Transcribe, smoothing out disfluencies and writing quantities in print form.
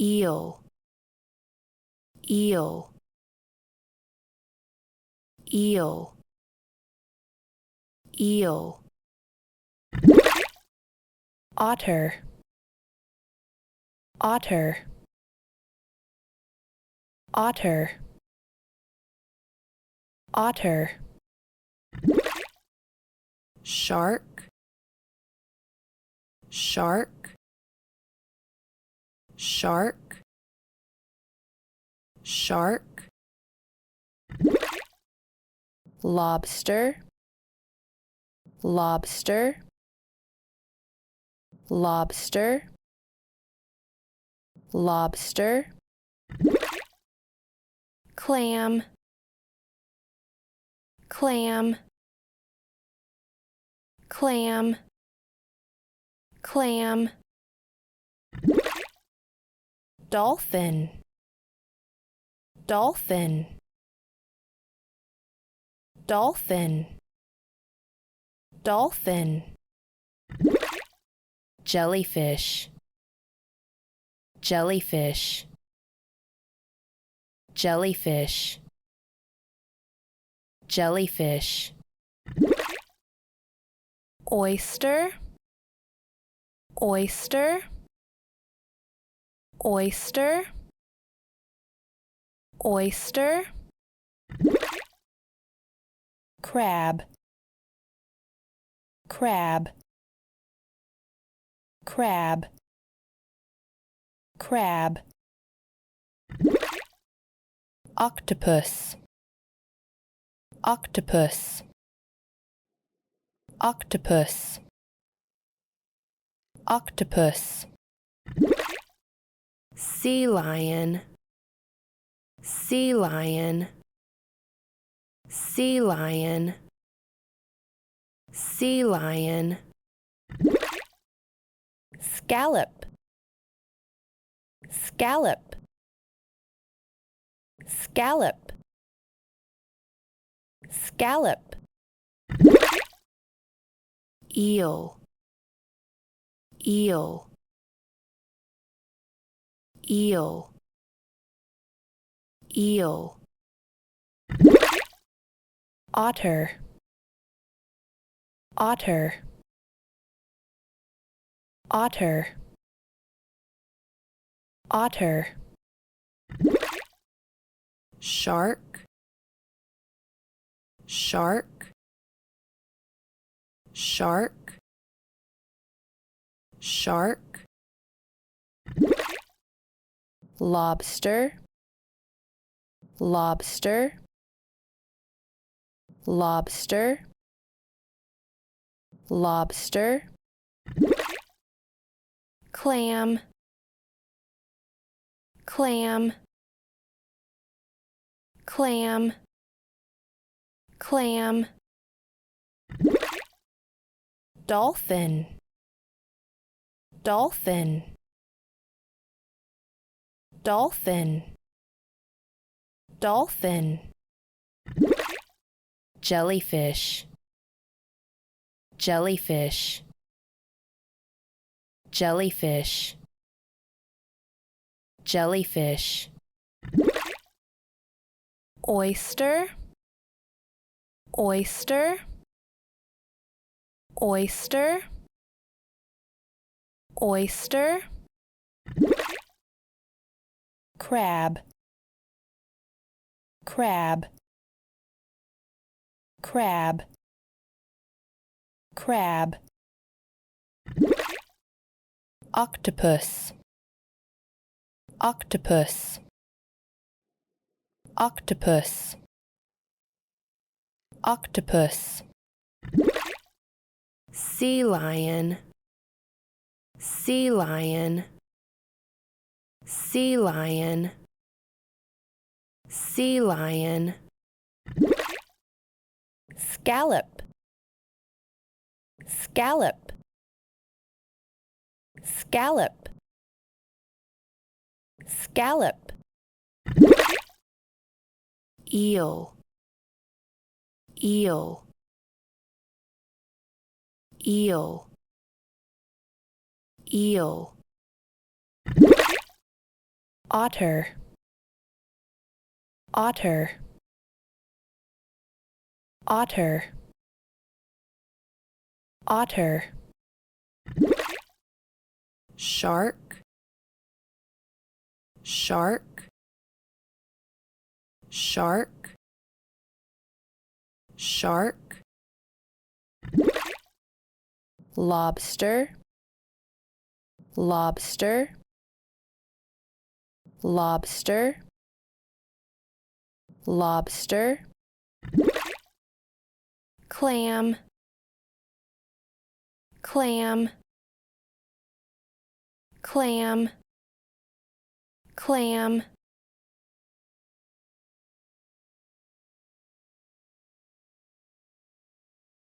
eel, eel, eel, eel. Otter, otter, otter, otter. Shark, shark, shark, shark. Lobster, lobster, lobster, lobster. Clam, clam, clam, clam. Dolphin, dolphin, dolphin, dolphin. Jellyfish, jellyfish, jellyfish, jellyfish. Oyster, oyster, oyster, oyster. Crab, crab, crab, crab. Octopus, octopus, octopus, octopus. Sea lion, sea lion, sea lion, sea lion. Scallop, scallop, scallop, scallop. Eel, eel, eel, eel. Otter, otter, otter, otter. Shark, shark, shark, shark. Lobster, lobster, lobster, lobster. Clam, clam, clam, clam. Dolphin, dolphin, dolphin, dolphin. Jellyfish, jellyfish, jellyfish, jellyfish. Oyster, oyster, oyster, oyster. Crab, crab, crab, crab. Octopus, octopus, octopus, octopus. Sea lion, sea lion, sea lion, sea lion. Scallop, scallop, scallop, scallop. Eel, eel, eel, eel. otter, otter, otter, otter, shark, shark, shark, shark, lobster, lobster, lobster, lobster, clam, clam, clam, clam,